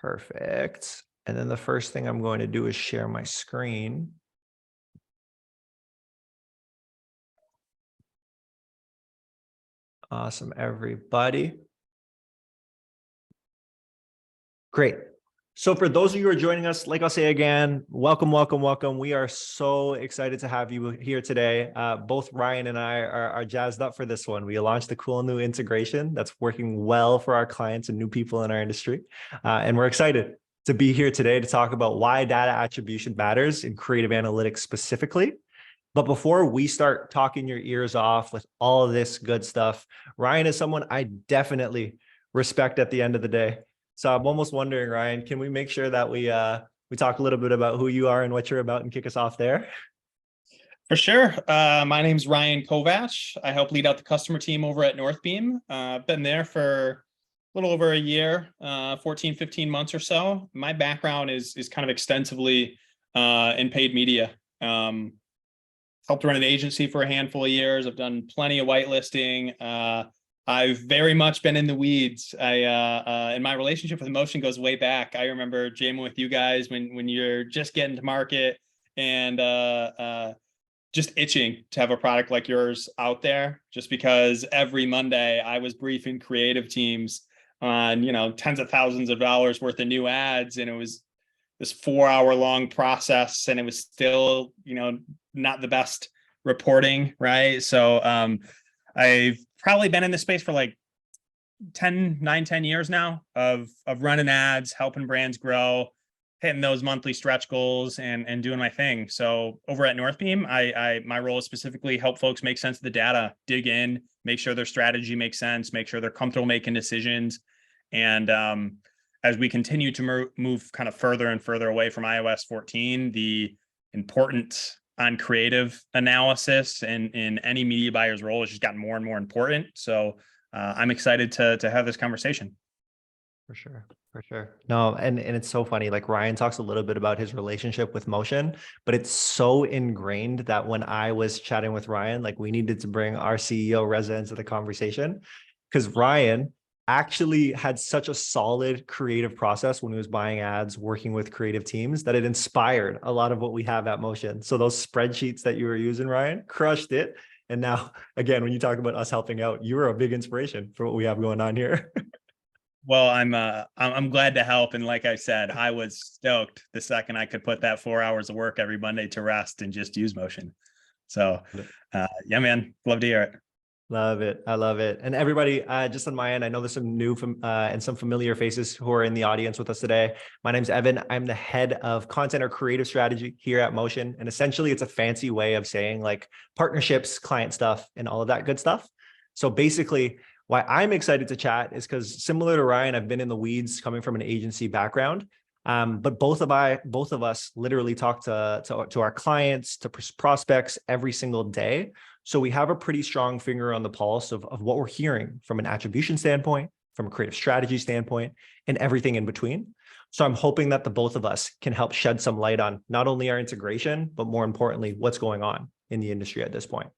Perfect. And then the first thing I'm going to do is share my screen. Awesome, everybody. Great. So for those of you who are joining us, like I'll say again, welcome, welcome, welcome. We are so excited to have you here today. Both Ryan and I are jazzed up for this one. We launched a cool new integration that's working well for our clients and new people in our industry. And we're excited to be here today to talk about why data attribution matters in creative analytics specifically. But before we start talking your ears off with all of this good stuff, Ryan is someone I definitely respect at the end of the day. So I'm almost wondering, Ryan, can we make sure that we talk a little bit about who you are and what you're about and kick us off there? For sure. My name's Ryan Kovach. I help lead out the customer team over at Northbeam. I've been there for a little over a year, 14, 15 months or so. My background is kind of extensively in paid media. Helped run an agency for a handful of years. I've done plenty of whitelisting. I've very much been in the weeds. And my relationship with Motion goes way back. I remember jamming with you guys when you're just getting to market and just itching to have a product like yours out there, just because every Monday I was briefing creative teams on, tens of thousands of dollars worth of new ads. And it was this 4-hour-long process, and it was still, not the best reporting, right? So I've probably been in this space for like 10 years now of running ads, helping brands grow, hitting those monthly stretch goals and doing my thing. So over at Northbeam, my role is specifically help folks make sense of the data, dig in, make sure their strategy makes sense, make sure they're comfortable making decisions. And as we continue to move kind of further and further away from iOS 14, the importance on creative analysis and in any media buyer's role has just gotten more and more important. So I'm excited to have this conversation. For sure. No, and it's so funny. Like Ryan talks a little bit about his relationship with Motion, but it's so ingrained that when I was chatting with Ryan, like we needed to bring our CEO Reza into the conversation because Ryan actually had such a solid creative process when he was buying ads, working with creative teams, that it inspired a lot of what we have at Motion. So those spreadsheets that you were using, Ryan, crushed it. And now, again, when you talk about us helping out, you were a big inspiration for what we have going on here. Well, I'm glad to help. And like I said, I was stoked the second I could put that 4 hours of work every Monday to rest and just use Motion. So yeah, man, love to hear it. Love it. I love it. And everybody, just on my end, I know there's some new and some familiar faces who are in the audience with us today. My name's Evan. I'm the head of content or creative strategy here at Motion. And essentially it's a fancy way of saying like partnerships, client stuff, and all of that good stuff. So basically why I'm excited to chat is because similar to Ryan, I've been in the weeds coming from an agency background. But both of us literally talk to our clients, to prospects every single day. So we have a pretty strong finger on the pulse of what we're hearing from an attribution standpoint, from a creative strategy standpoint, and everything in between. So I'm hoping that the both of us can help shed some light on not only our integration, but more importantly, what's going on in the industry at this point.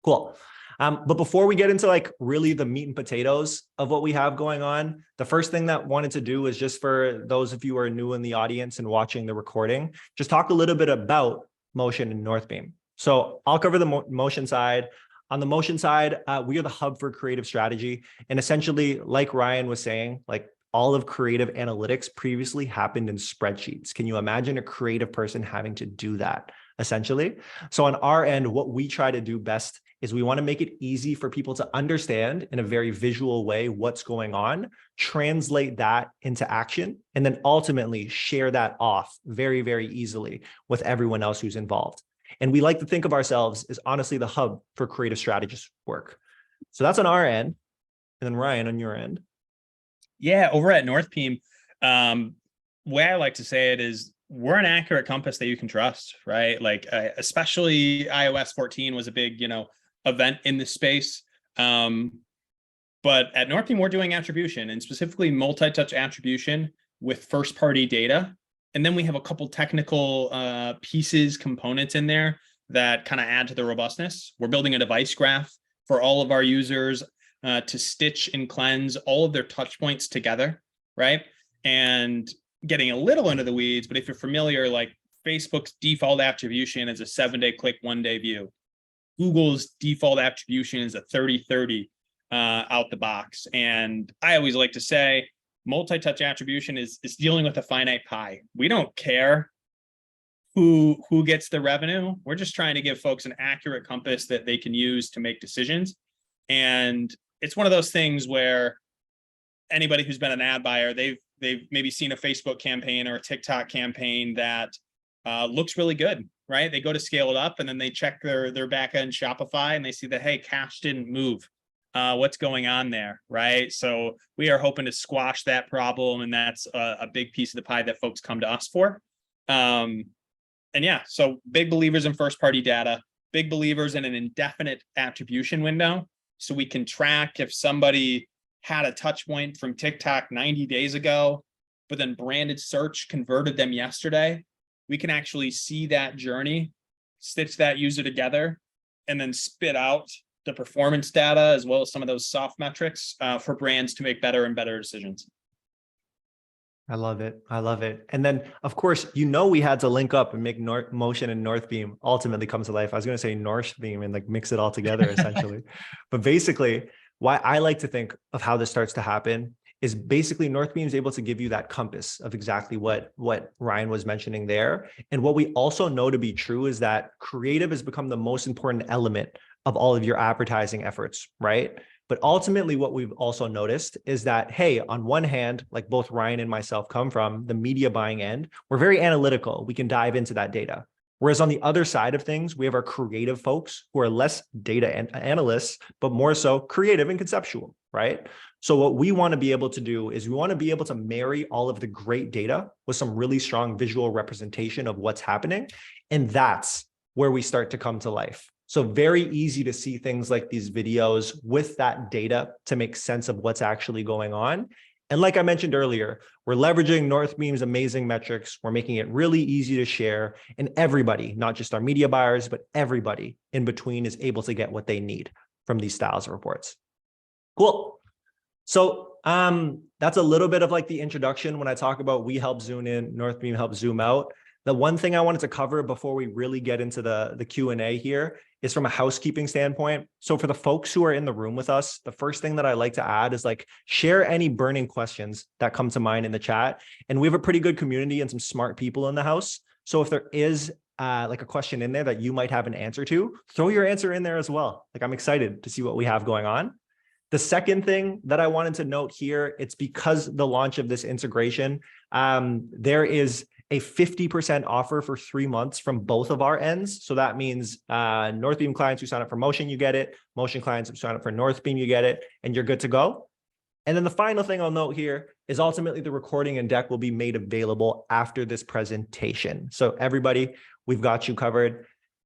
Cool. But before we get into like really the meat and potatoes of what we have going on, the first thing that I wanted to do is just for those of you who are new in the audience and watching the recording, just talk a little bit about Motion and Northbeam. So I'll cover the Motion side. On the Motion side, we are the hub for creative strategy. And essentially, like Ryan was saying, like all of creative analytics previously happened in spreadsheets. Can you imagine a creative person having to do that, essentially? So on our end, what we try to do best is we want to make it easy for people to understand in a very visual way what's going on, translate that into action, and then ultimately share that off very, very easily with everyone else who's involved. And we like to think of ourselves as honestly the hub for creative strategist work. So that's on our end. And then Ryan, on your end. Yeah, over at Northbeam, way I like to say it is we're an accurate compass that you can trust, right? Like especially iOS 14 was a big, event in the space. But at Northbeam, we're doing attribution and specifically multi-touch attribution with first-party data. And then we have a couple technical pieces, components in there that kind of add to the robustness. We're building a device graph for all of our users to stitch and cleanse all of their touch points together, right? And getting a little into the weeds, but if you're familiar, like Facebook's default attribution is a 7-day click, 1-day view. Google's default attribution is a 30-30 out the box. And I always like to say multi-touch attribution is dealing with a finite pie. We don't care who gets the revenue. We're just trying to give folks an accurate compass that they can use to make decisions. And it's one of those things where anybody who's been an ad buyer, they've maybe seen a Facebook campaign or a TikTok campaign that looks really good, right? They go to scale it up and then they check their back end Shopify and they see that, hey, cash didn't move. What's going on there, right? So we are hoping to squash that problem, and that's a big piece of the pie that folks come to us for. And yeah, so big believers in first-party data, big believers in an indefinite attribution window, so we can track if somebody had a touch point from TikTok 90 days ago, but then branded search converted them yesterday. We can actually see that journey, stitch that user together, and then spit out the performance data as well as some of those soft metrics for brands to make better and better decisions. I love it. I love it. And then, of course, we had to link up and make Motion and Northbeam ultimately come to life. I was going to say Northbeam and like mix it all together essentially. But basically, why I like to think of how this starts to happen is basically Northbeam is able to give you that compass of exactly what Ryan was mentioning there. And what we also know to be true is that creative has become the most important element of all of your advertising efforts, right? But ultimately, what we've also noticed is that, hey, on one hand, like both Ryan and myself come from the media buying end, we're very analytical. We can dive into that data. Whereas on the other side of things, we have our creative folks who are less data analysts, but more so creative and conceptual, right? So what we want to be able to do is we want to be able to marry all of the great data with some really strong visual representation of what's happening. And that's where we start to come to life. So very easy to see things like these videos with that data to make sense of what's actually going on. And like I mentioned earlier, we're leveraging Northbeam's amazing metrics. We're making it really easy to share, and everybody, not just our media buyers, but everybody in between is able to get what they need from these styles of reports. Cool. So that's a little bit of like the introduction. When I talk about we help zoom in, Northbeam helps zoom out. The one thing I wanted to cover before we really get into the Q&A here is from a housekeeping standpoint. So for the folks who are in the room with us, the first thing that I like to add is like share any burning questions that come to mind in the chat. And we have a pretty good community and some smart people in the house. So if there is like a question in there that you might have an answer to, throw your answer in there as well. Like I'm excited to see what we have going on. The second thing that I wanted to note here, it's because the launch of this integration, there is a 50% offer for 3 months from both of our ends. So that means Northbeam clients who sign up for Motion, you get it. Motion clients who sign up for Northbeam, you get it, and you're good to go. And then the final thing I'll note here is ultimately the recording and deck will be made available after this presentation. So everybody, we've got you covered.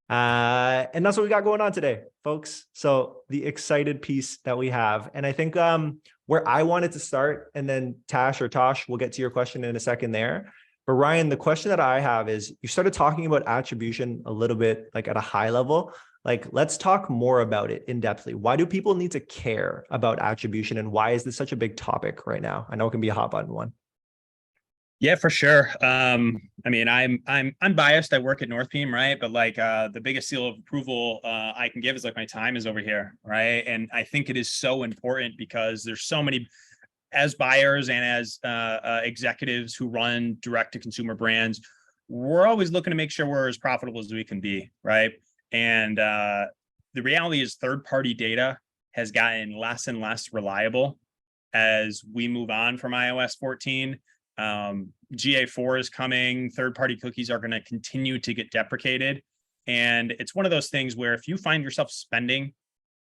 And that's what we got going on today, folks. So the excited piece that we have, and I think where I wanted to start, and then Tosh, we'll get to your question in a second there. But Ryan, the question that I have is, you started talking about attribution a little bit, like at a high level. Like, let's talk more about it in depthly. Why do people need to care about attribution, and why is this such a big topic right now? I know it can be a hot button one. Yeah, for sure. I mean, I'm biased. I work at Northbeam, right? But like the biggest seal of approval I can give is like my time is over here, right? And I think it is so important because there's so many, as buyers and as executives who run direct-to-consumer brands, we're always looking to make sure we're as profitable as we can be, right? And the reality is third-party data has gotten less and less reliable as we move on from iOS 14. GA4 is coming. Third-party cookies are going to continue to get deprecated. And it's one of those things where if you find yourself spending,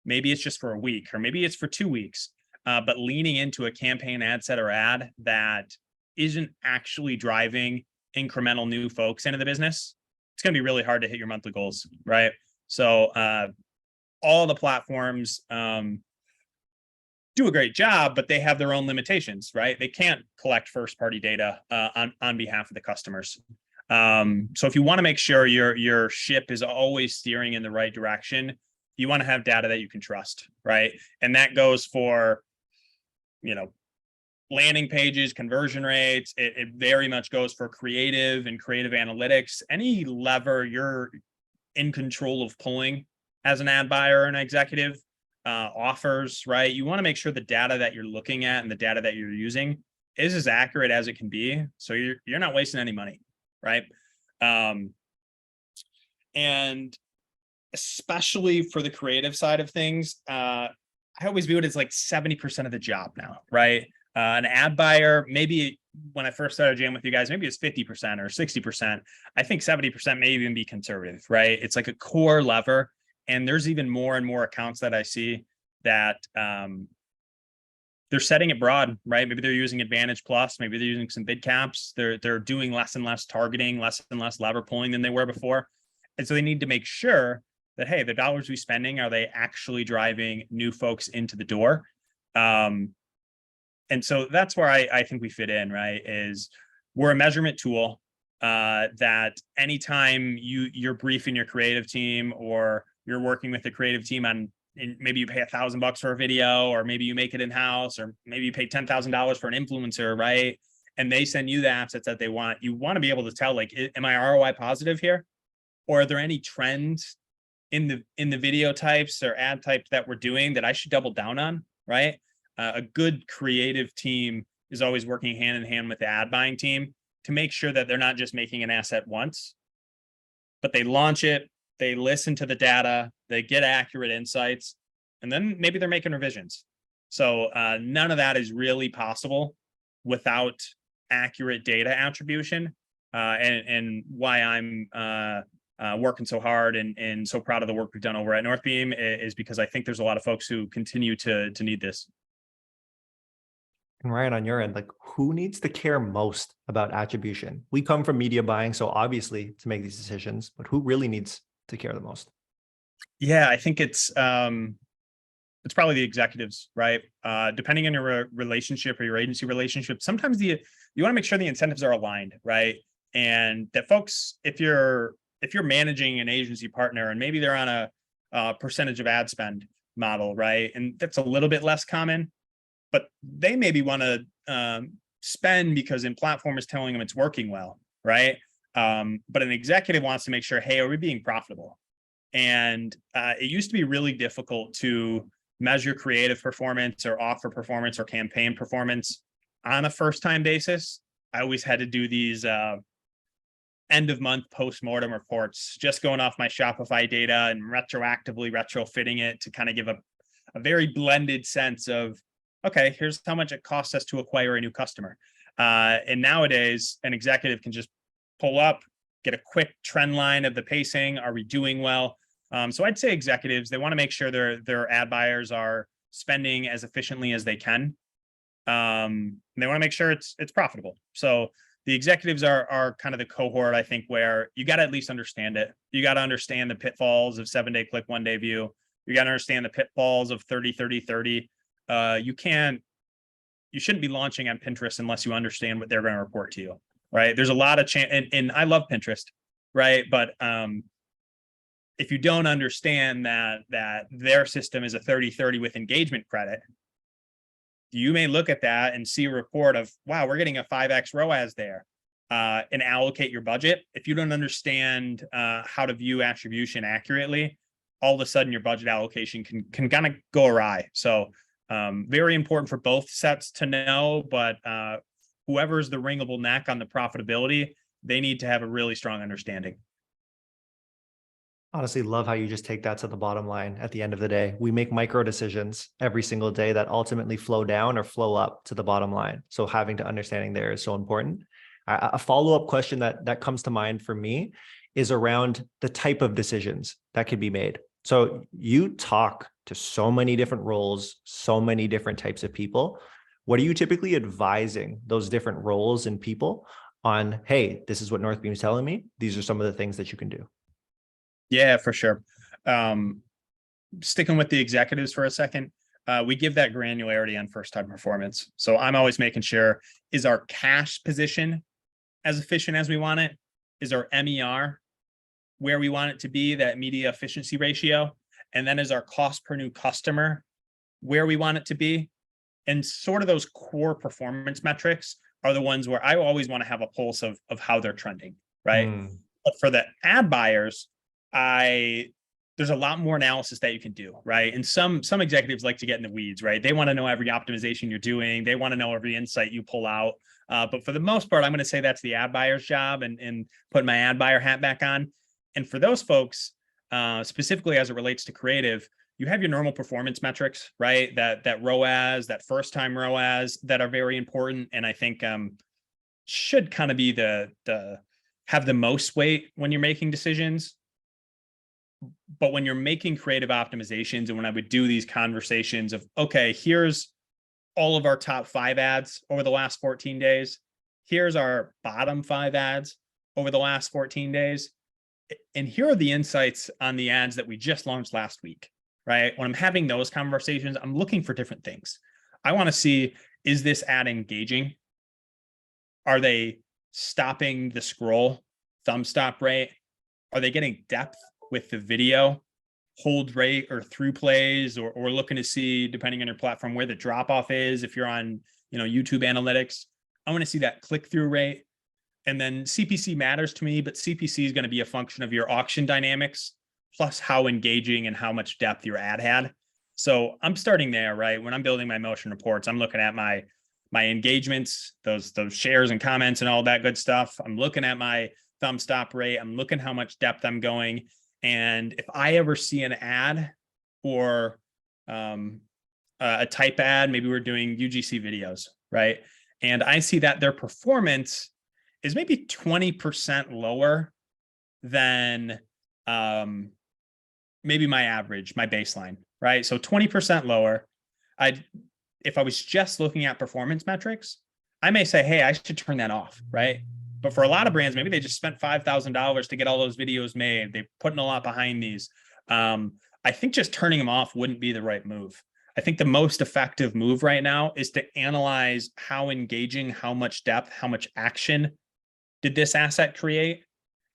maybe it's just for a week or maybe it's for 2 weeks, but leaning into a campaign ad set or ad that isn't actually driving incremental new folks into the business, it's going to be really hard to hit your monthly goals, right? So all the platforms do a great job, but they have their own limitations, right? They can't collect first-party data on behalf of the customers. So if you want to make sure your ship is always steering in the right direction, you want to have data that you can trust, right? And that goes for, landing pages, conversion rates. It very much goes for creative and creative analytics. Any lever you're in control of pulling as an ad buyer or an executive, offers, right? You want to make sure the data that you're looking at and the data that you're using is as accurate as it can be. So you're not wasting any money, right? And especially for the creative side of things, I always view it as like 70% of the job now, right? An ad buyer, maybe when I first started jamming with you guys, maybe it's 50% or 60%. I think 70% may even be conservative, right? It's like a core lever. And there's even more and more accounts that I see that they're setting it broad, right? Maybe they're using Advantage Plus, maybe they're using some bid caps. They're doing less and less targeting, less and less lever pulling than they were before. And so they need to make sure that, hey, the dollars we spending, are they actually driving new folks into the door? And so that's where I think we fit in, right? Is we're a measurement tool that anytime you're briefing your creative team, or you're working with the creative team on, and maybe you pay $1,000 for a video, or maybe you make it in-house, or maybe you pay $10,000 for an influencer, right? And they send you the assets that they want. You want to be able to tell, like, am I ROI positive here? Or are there any trends in the video types or ad types that we're doing that I should double down on, right? A good creative team is always working hand in hand with the ad buying team to make sure that they're not just making an asset once, but they launch it, they listen to the data, they get accurate insights, and then maybe they're making revisions. So none of that is really possible without accurate data attribution, and why I'm working so hard and so proud of the work we've done over at Northbeam is because I think there's a lot of folks who continue to need this. And Ryan, on your end, like, who needs to care most about attribution? We come from media buying, so obviously to make these decisions, but who really needs to care the most? Yeah, I think it's probably the executives, right? Depending on your relationship or your agency relationship, sometimes you want to make sure the incentives are aligned, right? And that folks, if you're managing an agency partner and maybe they're on a percentage of ad spend model, right? And that's a little bit less common, but they maybe want to spend because in platform is telling them it's working well, right? But an executive wants to make sure, hey, are we being profitable? And it used to be really difficult to measure creative performance or offer performance or campaign performance on a first-time basis. I always had to do these end of month post-mortem reports, just going off my Shopify data and retroactively retrofitting it to kind of give a very blended sense of, okay, here's how much it costs us to acquire a new customer. And nowadays, an executive can just pull up, get a quick trend line of the pacing. Are we doing well? So I'd say executives, they want to make sure their ad buyers are spending as efficiently as they can. They want to make sure it's profitable. So the executives are kind of the cohort, I think, where you got to at least understand it. You got to understand the pitfalls of 7-day click, 1-day view. You got to understand the pitfalls of 30-30-30. You shouldn't be launching on Pinterest unless you understand what they're going to report to you, right? There's a lot of and I love Pinterest, right? But if you don't understand that their system is a 30-30 with engagement credit, you may look at that and see a report of, wow, we're getting a 5x ROAS there, and allocate your budget. If you don't understand how to view attribution accurately, all of a sudden your budget allocation can kind of go awry. So very important for both sets to know, but whoever's the wringable neck on the profitability, they need to have a really strong understanding. Honestly, love how you just take that to the bottom line. At the end of the day, we make micro decisions every single day that ultimately flow down or flow up to the bottom line. So having to understanding there is so important. A follow-up question that comes to mind for me is around the type of decisions that could be made. So you talk to so many different roles, so many different types of people. What are you typically advising those different roles and people on? Hey, this is what Northbeam is telling me. These are some of the things that you can do. Yeah, for sure. Sticking with the executives for a second, we give that granularity on first-time performance. So I'm always making sure, is our cash position as efficient as we want it? Is our MER where we want it to be, that media efficiency ratio? And then is our cost per new customer where we want it to be? And sort of those core performance metrics are the ones where I always want to have a pulse of how they're trending, right? But for the ad buyers, there's a lot more analysis that you can do, right? And some executives like to get in the weeds, right? They want to know every optimization you're doing. They want to know every insight you pull out. But for the most part, I'm going to say that's the ad buyer's job, and put my ad buyer hat back on. And for those folks, specifically as it relates to creative, you have your normal performance metrics, right? That ROAS, that first time ROAS, that are very important, and I think should kind of be the have the most weight when you're making decisions. But when you're making creative optimizations, and when I would do these conversations of, okay, here's all of our top 5 ads over the last 14 days. Here's our bottom 5 ads over the last 14 days. And here are the insights on the ads that we just launched last week, right? When I'm having those conversations, I'm looking for different things. I want to see, is this ad engaging? Are they stopping the scroll, thumb stop rate? Are they getting depth with the video, hold rate, or through plays, or looking to see, depending on your platform, where the drop off is? If you're on, YouTube analytics, I want to see that click through rate. And then CPC matters to me, but CPC is going to be a function of your auction dynamics, plus how engaging and how much depth your ad had. So I'm starting there, right? When I'm building my motion reports, I'm looking at my engagements, those shares and comments and all that good stuff. I'm looking at my thumb stop rate. I'm looking how much depth I'm going. And if I ever see an ad or a type ad, maybe we're doing UGC videos, right? And I see that their performance is maybe 20% lower than maybe my average, my baseline, right? So 20% lower. If I was just looking at performance metrics, I may say, hey, I should turn that off, right? But for a lot of brands, maybe they just spent $5,000 to get all those videos made. They're putting a lot behind these. I think just turning them off wouldn't be the right move. I think the most effective move right now is to analyze how engaging, how much depth, how much action did this asset create,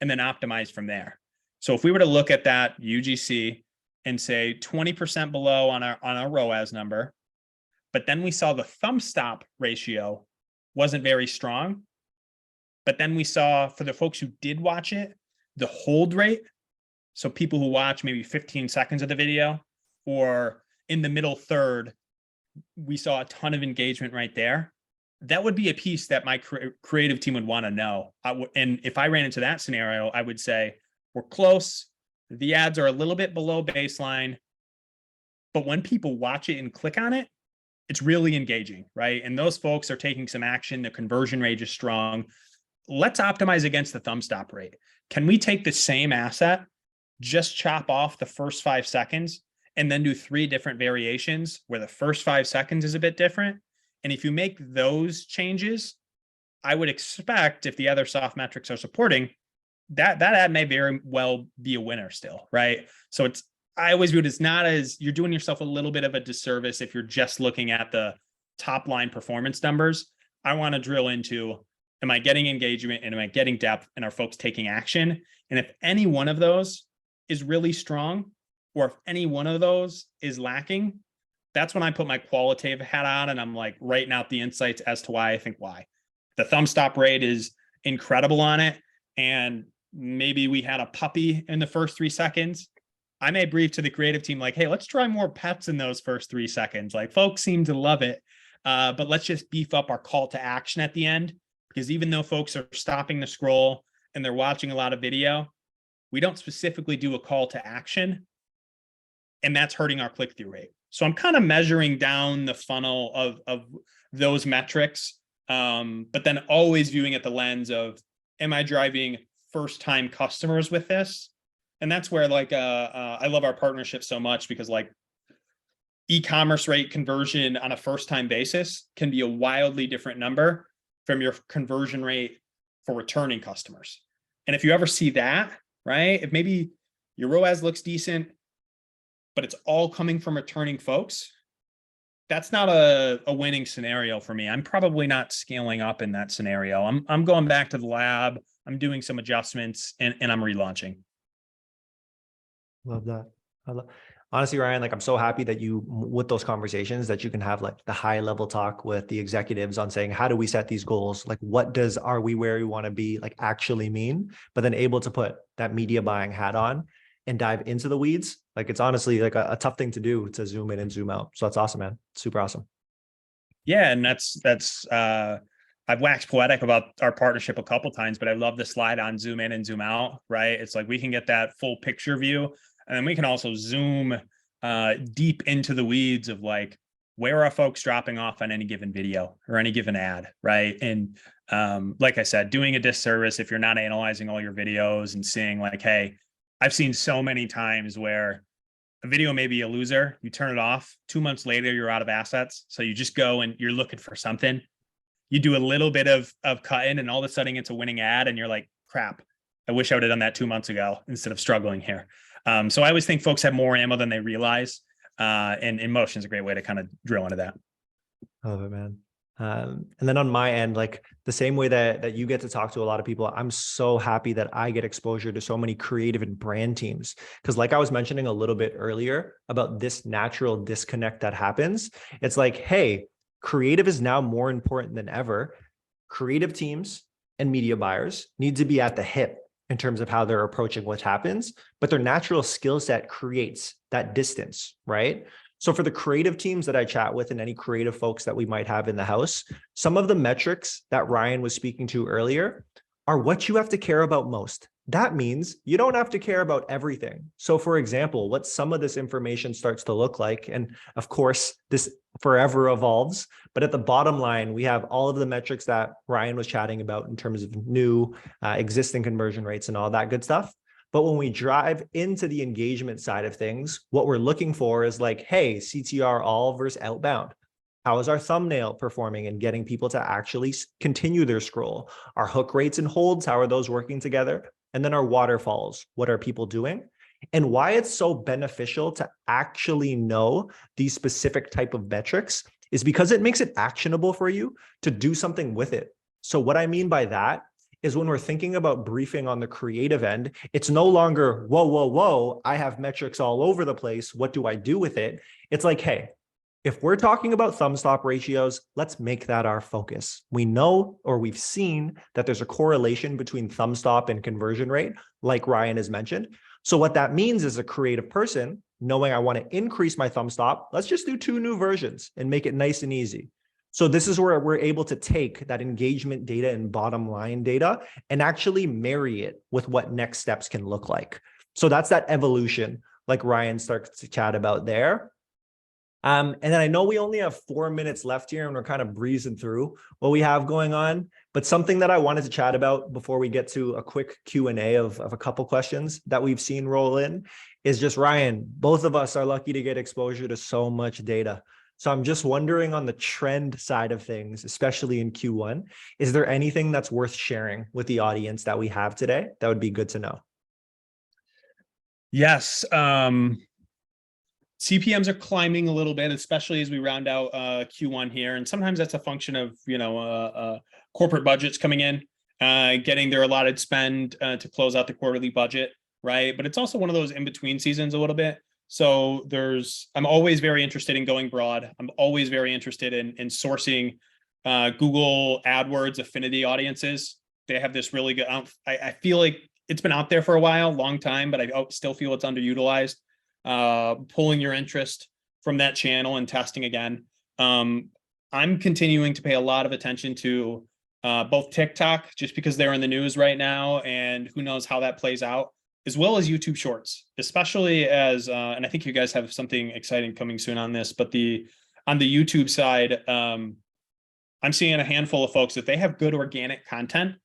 and then optimize from there. So if we were to look at that UGC and say 20% below on our ROAS number, but then we saw the thumb stop ratio wasn't very strong, but then we saw, for the folks who did watch it, the hold rate, so people who watch maybe 15 seconds of the video, or in the middle third, we saw a ton of engagement right there. That would be a piece that my creative team would want to know. And if I ran into that scenario, I would say, we're close. The ads are a little bit below baseline, but when people watch it and click on it, it's really engaging, right? And those folks are taking some action. The conversion rate is strong. Let's optimize against the thumb stop rate. Can we take the same asset, just chop off the first 5 seconds, and then do 3 different variations where the first 5 seconds is a bit different? And if you make those changes, I would expect, if the other soft metrics are supporting, that ad may very well be a winner still, right? So I always view it as not as, you're doing yourself a little bit of a disservice if you're just looking at the top line performance numbers. I want to drill into, am I getting engagement, and am I getting depth, and are folks taking action? And if any one of those is really strong, or if any one of those is lacking, that's when I put my qualitative hat on, and I'm like writing out the insights as to why I think why. The thumb stop rate is incredible on it, and maybe we had a puppy in the first 3 seconds. I may brief to the creative team like, hey, let's try more pets in those first 3 seconds. Like, folks seem to love it, but let's just beef up our call to action at the end, because even though folks are stopping the scroll and they're watching a lot of video, we don't specifically do a call to action, and that's hurting our click-through rate. So I'm kind of measuring down the funnel of those metrics, but then always viewing at the lens of, am I driving first-time customers with this? And that's where, like, I love our partnership so much, because like e-commerce rate conversion on a first-time basis can be a wildly different number from your conversion rate for returning customers. And if you ever see that, right, if maybe your ROAS looks decent, but it's all coming from returning folks, that's not a winning scenario for me. I'm probably not scaling up in that scenario. I'm going back to the lab. I'm doing some adjustments, and I'm relaunching. Love that. Honestly, Ryan, like I'm so happy that you, with those conversations, that you can have like the high level talk with the executives on saying, how do we set these goals? Like, what does are we where we want to be like actually mean? But then able to put that media buying hat on and dive into the weeds. Like it's honestly like a tough thing to do, to zoom in and zoom out. So that's awesome, man. Super awesome. Yeah, and that's I've waxed poetic about our partnership a couple times, but I love the slide on zoom in and zoom out, right? It's like we can get that full picture view, and then we can also zoom deep into the weeds of like where are folks dropping off on any given video or any given ad, right? And like I said, doing a disservice if you're not analyzing all your videos and seeing like, hey, I've seen so many times where a video may be a loser, you turn it off, 2 months later you're out of assets, so you just go and you're looking for something, you do a little bit of cutting, and all of a sudden it's a winning ad, and you're like, crap, I wish I would have done that 2 months ago instead of struggling here. So I always think folks have more ammo than they realize, and motion is a great way to kind of drill into that. I love it, man. And then on my end, like the same way that you get to talk to a lot of people, I'm so happy that I get exposure to so many creative and brand teams. Because like I was mentioning a little bit earlier about this natural disconnect that happens, it's like, hey, creative is now more important than ever. Creative teams and media buyers need to be at the hip in terms of how they're approaching what happens, but their natural skill set creates that distance, right? So for the creative teams that I chat with and any creative folks that we might have in the house, some of the metrics that Ryan was speaking to earlier are what you have to care about most. That means you don't have to care about everything. So for example, what some of this information starts to look like, and of course, this forever evolves, but at the bottom line, we have all of the metrics that Ryan was chatting about in terms of new, existing conversion rates and all that good stuff. But when we drive into the engagement side of things, what we're looking for is like, hey, CTR all versus outbound. How is our thumbnail performing and getting people to actually continue their scroll? Our hook rates and holds, how are those working together? And then our waterfalls, what are people doing? And why it's so beneficial to actually know these specific type of metrics is because it makes it actionable for you to do something with it. So what I mean by that is when we're thinking about briefing on the creative end, it's no longer, whoa, whoa, whoa, I have metrics all over the place. What do I do with it? It's like, hey, if we're talking about thumb stop ratios, let's make that our focus. We know, or we've seen, that there's a correlation between thumb stop and conversion rate, like Ryan has mentioned. So what that means is a creative person, knowing I want to increase my thumb stop, let's just do 2 new versions and make it nice and easy. So this is where we're able to take that engagement data and bottom line data and actually marry it with what next steps can look like. So that's that evolution, like Ryan starts to chat about there. And then I know we only have 4 minutes left here and we're kind of breezing through what we have going on, but something that I wanted to chat about before we get to a quick Q&A of a couple questions that we've seen roll in is just, Ryan, both of us are lucky to get exposure to so much data. So I'm just wondering, on the trend side of things, especially in Q1, is there anything that's worth sharing with the audience that we have today that would be good to know? Yes. CPMs are climbing a little bit, especially as we round out Q1 here. And sometimes that's a function of, corporate budgets coming in, getting their allotted spend to close out the quarterly budget, right? But it's also one of those in-between seasons a little bit. So I'm always very interested in going broad. I'm always very interested in sourcing Google AdWords affinity audiences. They have this really good, I feel like it's been out there for a while, long time, but I still feel it's underutilized. Pulling your interest from that channel and testing again. I'm continuing to pay a lot of attention to both TikTok, just because they're in the news right now, and who knows how that plays out, as well as YouTube Shorts, especially as, and I think you guys have something exciting coming soon on this, but on the YouTube side, I'm seeing a handful of folks that they have good organic content.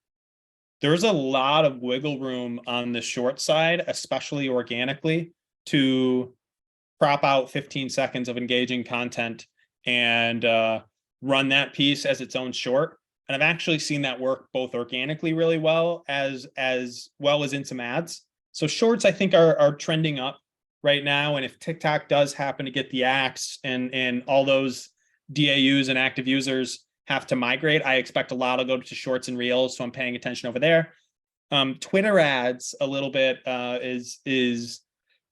There's a lot of wiggle room on the short side, especially organically, to crop out 15 seconds of engaging content and run that piece as its own short. And I've actually seen that work both organically really well as well as in some ads. So shorts, I think, are trending up right now. And if TikTok does happen to get the axe and all those DAUs and active users have to migrate, I expect a lot will go to shorts and reels. So I'm paying attention over there. Twitter ads a little bit is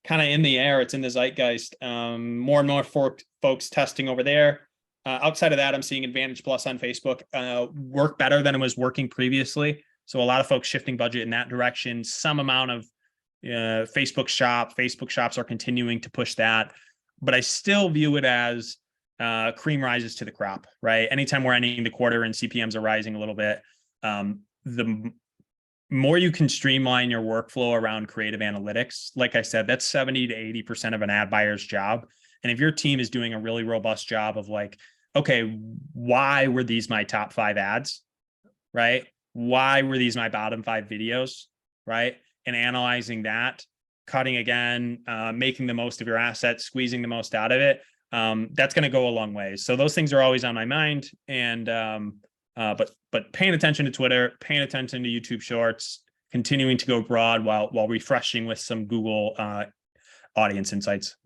kind of in the air. It's in the zeitgeist. More and more folks testing over there. Outside of that, I'm seeing Advantage Plus on Facebook work better than it was working previously. So a lot of folks shifting budget in that direction. Some amount of Facebook shops are continuing to push that, but I still view it as cream rises to the crop, right? Anytime we're ending the quarter and CPMs are rising a little bit, the more you can streamline your workflow around creative analytics, like I said, that's 70 to 80% of an ad buyer's job. And if your team is doing a really robust job of like, okay, why were these my top 5 ads, right? Why were these my bottom 5 videos, right? And analyzing that, cutting again, making the most of your assets, squeezing the most out of it, that's going to go a long way. So those things are always on my mind. And but paying attention to Twitter, paying attention to YouTube Shorts, continuing to go broad while refreshing with some Google audience insights.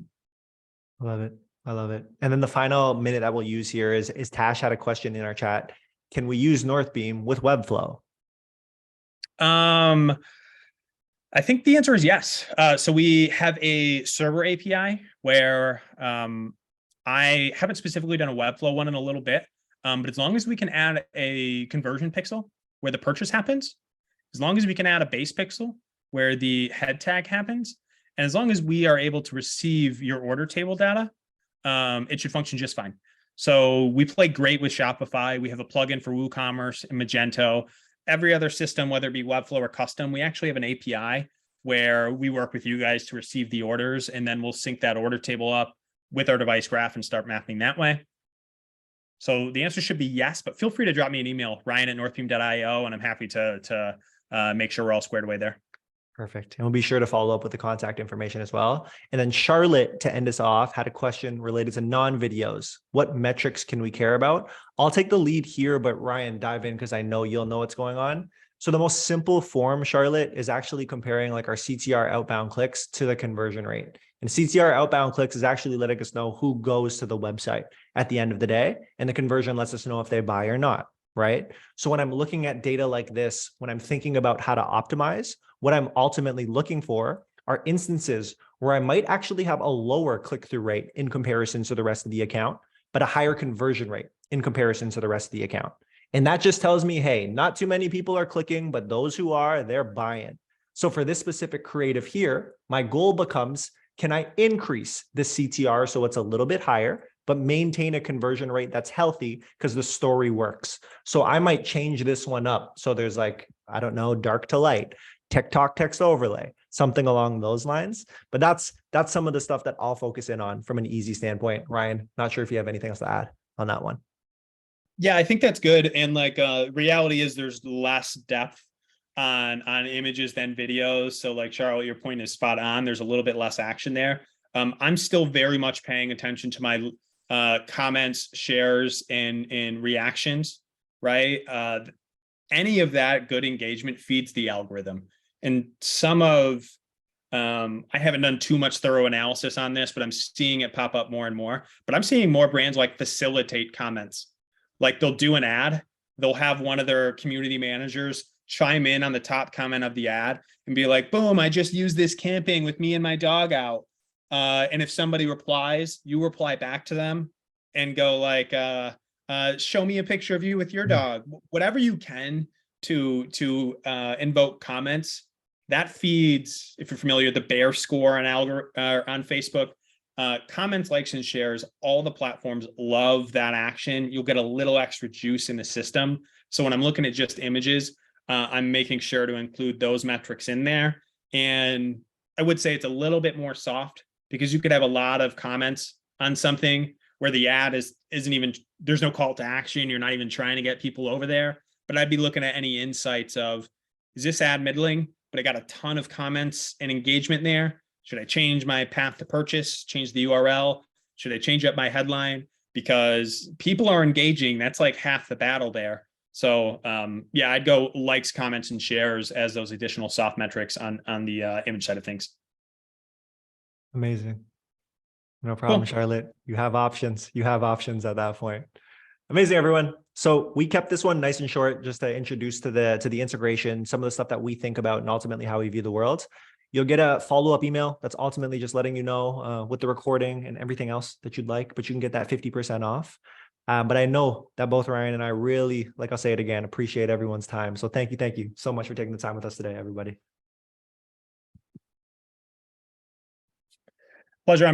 I love it. I love it. And then the final minute I will use here is Tash had a question in our chat. Can we use Northbeam with Webflow? I think the answer is yes. So we have a server API where I haven't specifically done a Webflow one in a little bit, but as long as we can add a conversion pixel where the purchase happens, as long as we can add a base pixel where the head tag happens, and as long as we are able to receive your order table data, it should function just fine. So we play great with Shopify. We have a plugin for WooCommerce and Magento. Every other system, whether it be Webflow or custom, we actually have an API where we work with you guys to receive the orders, and then we'll sync that order table up with our device graph and start mapping that way. So the answer should be yes, but feel free to drop me an email, ryan@northbeam.io, and I'm happy to make sure we're all squared away there. Perfect. And we'll be sure to follow up with the contact information as well. And then Charlotte, to end us off, had a question related to non-videos. What metrics can we care about? I'll take the lead here, but Ryan, dive in because I know you'll know what's going on. So the most simple form, Charlotte, is actually comparing like our CTR outbound clicks to the conversion rate. And CTR outbound clicks is actually letting us know who goes to the website at the end of the day. And the conversion lets us know if they buy or not, right? So when I'm looking at data like this, when I'm thinking about how to optimize, what I'm ultimately looking for are instances where I might actually have a lower click-through rate in comparison to the rest of the account, but a higher conversion rate in comparison to the rest of the account. And that just tells me, hey, not too many people are clicking, but those who are, they're buying. So for this specific creative here, my goal becomes, can I increase the CTR so it's a little bit higher, but maintain a conversion rate that's healthy because the story works? So I might change this one up. So there's like, I don't know, dark to light, TikTok text overlay, something along those lines. But that's some of the stuff that I'll focus in on from an easy standpoint. Ryan, not sure if you have anything else to add on that one. Yeah, I think that's good. And like reality is there's less depth on images than videos. So like Charlotte, your point is spot on. There's a little bit less action there. I'm still very much paying attention to my comments, shares, and reactions, right? Any of that good engagement feeds the algorithm. And some of, I haven't done too much thorough analysis on this, but I'm seeing it pop up more and more. But I'm seeing more brands like facilitate comments. Like they'll do an ad, they'll have one of their community managers chime in on the top comment of the ad and be like, boom, I just used this camping with me and my dog out. And if somebody replies, you reply back to them and go like, show me a picture of you with your dog. Whatever you can to invoke comments, that feeds, if you're familiar, the bear score on Facebook. Comments, likes, and shares, all the platforms love that action. You'll get a little extra juice in the system. So when I'm looking at just images, I'm making sure to include those metrics in there. And I would say it's a little bit more soft because you could have a lot of comments on something where the ad isn't even, there's no call to action. You're not even trying to get people over there. But I'd be looking at any insights of, is this ad middling, but I got a ton of comments and engagement there? Should I change my path to purchase, change the URL? Should I change up my headline? Because people are engaging. That's like half the battle there. So yeah, I'd go likes, comments, and shares as those additional soft metrics on the image side of things. Amazing. No problem, cool. Charlotte. You have options. You have options at that point. Amazing, everyone. So we kept this one nice and short just to introduce to the integration, some of the stuff that we think about and ultimately how we view the world. You'll get a follow-up email that's ultimately just letting you know with the recording and everything else that you'd like, but you can get that 50% off. But I know that both Ryan and I really, like I'll say it again, appreciate everyone's time. So thank you so much for taking the time with us today, everybody. Pleasure.